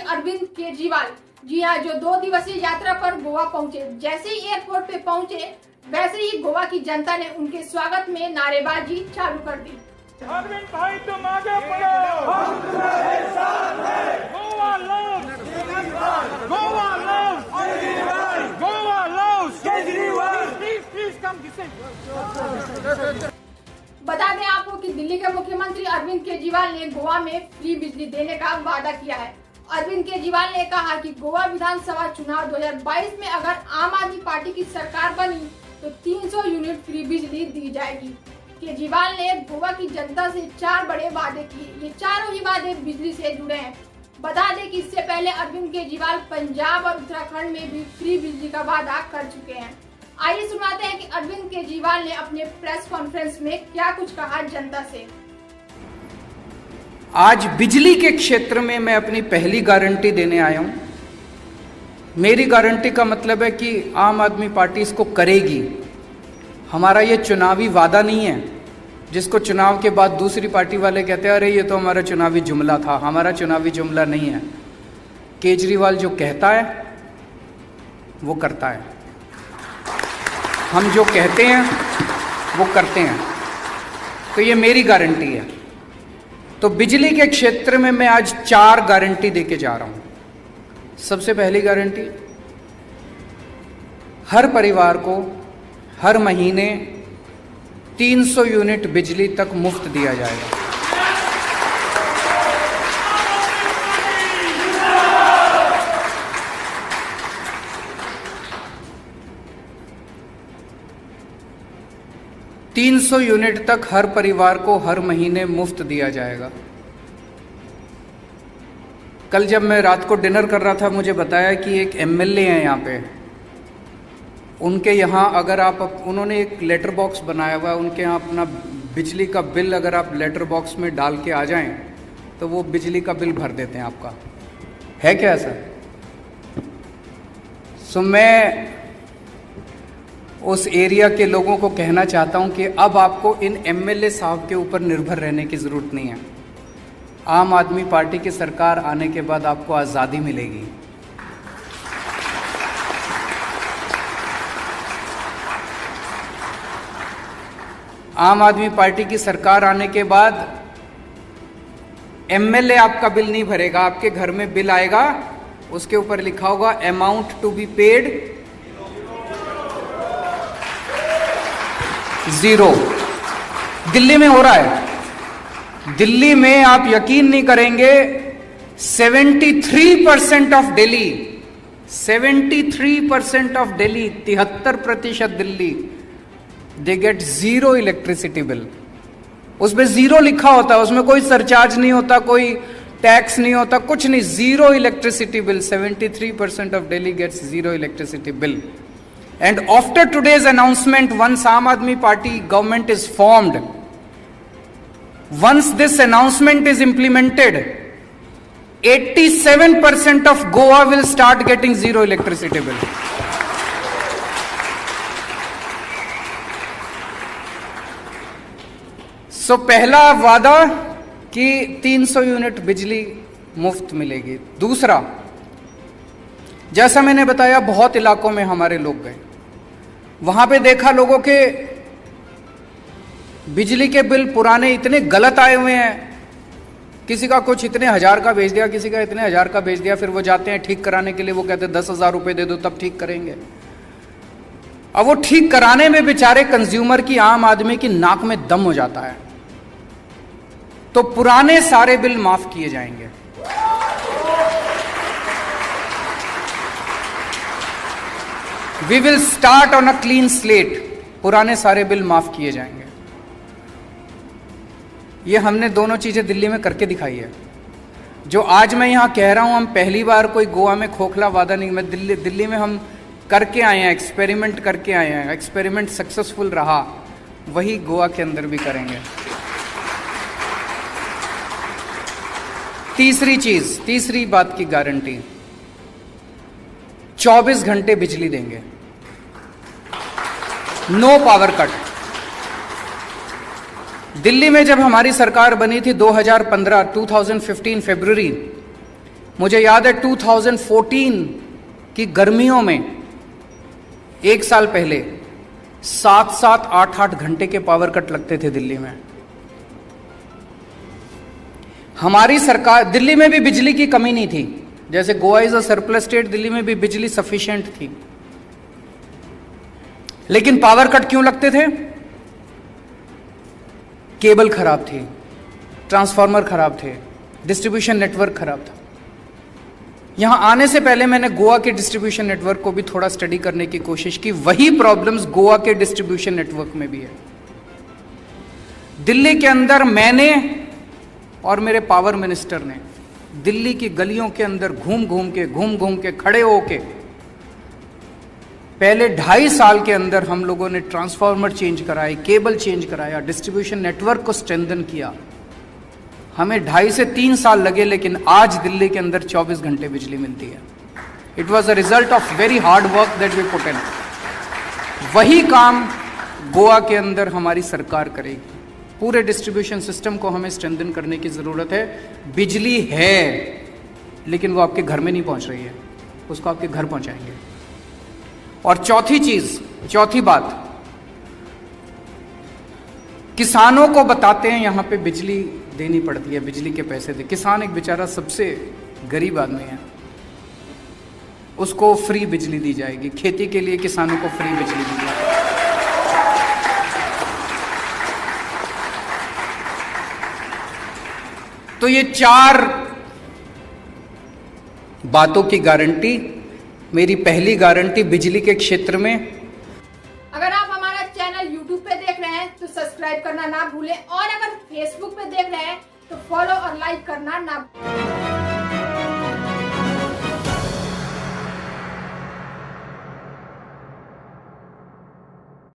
अरविंद केजरीवाल, जी हाँ, जो 2 दिवसीय यात्रा पर गोवा पहुंचे। जैसे ही एयरपोर्ट पे पहुंचे वैसे ही गोवा की जनता ने उनके स्वागत में नारेबाजी चालू कर दी। अरविंद भाई तुम आगे बढ़ो, हम तुम्हारे साथ हैं। Goa love Goa love Goa love Kejriwal, please come this. बता दें आपको कि दिल्ली के मुख्यमंत्री अरविंद केजरीवाल ने गोवा में फ्री बिजली देने का वादा किया है। अरविंद केजरीवाल ने कहा कि गोवा विधानसभा चुनाव 2022 में अगर आम आदमी पार्टी की सरकार बनी तो 300 यूनिट फ्री बिजली दी जाएगी। केजरीवाल ने गोवा की जनता से 4 बड़े वादे किए। ये चारों ही वादे बिजली से जुड़े हैं। बता दें कि इससे पहले अरविंद केजरीवाल पंजाब और उत्तराखंड में भी फ्री बिजली का वादा कर चुके हैं। आइए सुनाते हैं कि अरविंद केजरीवाल ने अपने प्रेस कॉन्फ्रेंस में क्या कुछ कहा जनता से। आज बिजली के क्षेत्र में मैं अपनी पहली गारंटी देने आया हूं। मेरी गारंटी का मतलब है कि आम आदमी पार्टी इसको करेगी। हमारा ये चुनावी वादा नहीं है जिसको चुनाव के बाद दूसरी पार्टी वाले कहते हैं अरे ये तो हमारा चुनावी जुमला था। हमारा चुनावी जुमला नहीं है। केजरीवाल जो कहता है वो करता है। हम जो कहते हैं वो करते हैं। तो ये मेरी गारंटी है। तो बिजली के क्षेत्र में मैं आज 4 गारंटी देके जा रहा हूं। सबसे पहली गारंटी, हर परिवार को हर महीने 300 यूनिट बिजली तक मुफ्त दिया जाएगा। $300 यूनिट तक हर परिवार को हर महीने मुफ्त दिया जाएगा। कल जब मैं रात को डिनर कर रहा था मुझे बताया कि एक एमएलए हैं यहाँ पे, उनके यहाँ अगर आप उन्होंने एक लेटर बॉक्स बनाया हुआ है। उनके यहाँ अपना बिजली का बिल अगर आप लेटर बॉक्स में डाल के आ जाएं तो वो बिजली का बिल भर देते हैं आपका। है क्या ऐसा? सो मैं उस एरिया के लोगों को कहना चाहता हूं कि अब आपको इन एमएलए साहब के ऊपर निर्भर रहने की ज़रूरत नहीं है। आम आदमी पार्टी की सरकार आने के बाद आपको आज़ादी मिलेगी। आम आदमी पार्टी की सरकार आने के बाद एमएलए आपका बिल नहीं भरेगा। आपके घर में बिल आएगा, उसके ऊपर लिखा होगा amount to be paid 0। Delhi में हो रहा है। दिल्ली में आप यकीन नहीं करेंगे 73% of Delhi 73% Delhi they get 0 electricity bill. उसमें 0 लिखा होता है, उसमें कोई सरचार्ज नहीं होता, कोई टैक्स नहीं होता, कुछ नहीं। 0 electricity bill. 73% of Delhi gets 0 electricity bill. And after today's announcement, once Aam Aadmi Party government is formed, once this announcement is implemented, 87% of Goa will start getting 0 electricity bill. So पहला वादा कि 300 unit बिजली मुफ्त मिलेगी। दूसरा, जैसा मैंने बताया बहुत इलाकों में हमारे लोग गए, वहां पे देखा लोगों के बिजली के बिल पुराने इतने गलत आए हुए हैं। किसी का कुछ इतने 1000 का भेज दिया, किसी का इतने 1000 का भेज दिया। फिर वो जाते हैं ठीक कराने के लिए, वो कहते हैं 10,000 रुपए दे दो तब ठीक करेंगे। अब वो ठीक कराने में बेचारे कंज्यूमर की, आम आदमी की नाक में दम हो जाता है। तो पुराने सारे बिल माफ किए जाएंगे। We will start on a clean slate। पुराने सारे बिल माफ किए जाएंगे। ये हमने दोनों चीजें दिल्ली में करके दिखाई है। जो आज मैं यहां कह रहा हूं, हम पहली बार कोई गोवा में खोखला वादा नहीं। मैं दिल्ली में हम करके आए हैं, एक्सपेरिमेंट करके आए हैं। एक्सपेरिमेंट सक्सेसफुल रहा, वही गोवा के अंदर भी करेंगे। तीसरी बात की गारंटी, 24 घंटे बिजली देंगे, नो पावर कट। दिल्ली में जब हमारी सरकार बनी थी 2015 फरवरी, मुझे याद है 2014 की गर्मियों में, एक साल पहले 7-7, 8-8 घंटे के पावर कट लगते थे दिल्ली में। हमारी सरकार, दिल्ली में भी बिजली की कमी नहीं थी, जैसे Goa is a surplus state, Delhi में भी बिजली सफिशिएंट थी। लेकिन पावर कट क्यों लगते थे? केबल खराब थी, ट्रांसफार्मर खराब थे, डिस्ट्रीब्यूशन नेटवर्क खराब था। यहां आने से पहले मैंने गोवा के डिस्ट्रीब्यूशन नेटवर्क को भी थोड़ा स्टडी करने की कोशिश की। वही प्रॉब्लम्स गोवा के डिस्ट्रीब्यूशन नेटवर्क में भी है। दिल्ली के अंदर मैंने और मेरे पावर मिनिस्टर ने दिल्ली की गलियों के अंदर घूम घूम के खड़े होके पहले 2.5 साल के अंदर हम लोगों ने ट्रांसफार्मर चेंज कराए, केबल चेंज कराया, डिस्ट्रीब्यूशन नेटवर्क को स्ट्रेंथन किया। हमें 2.5 से 3 साल लगे, लेकिन आज दिल्ली के अंदर 24 घंटे बिजली मिलती है। It was a result of very hard work that we put in. वही काम गोवा के अंदर हमारी सरकार करेगी। पूरे डिस्ट्रीब्यूशन सिस्टम को हमें स्ट्रेंथन करने की जरूरत है। बिजली है, लेकिन वो आपके घर में नहीं पहुंच रही है, उसको आपके घर पहुंचाएंगे। और चौथी बात, किसानों को बताते हैं यहां पे बिजली देनी पड़ती है, बिजली के पैसे दे। किसान एक बेचारा सबसे गरीब आदमी है, उसको फ्री बिजली दी जाएगी। खेती के लिए किसानों को फ्री बिजली दी जाएगी। तो ये 4 बातों की गारंटी, मेरी पहली गारंटी बिजली के क्षेत्र में। अगर आप हमारा चैनल YouTube पे देख रहे हैं तो सब्सक्राइब करना ना भूलें, और अगर Facebook पे देख रहे हैं तो फॉलो और लाइक करना ना भूलें।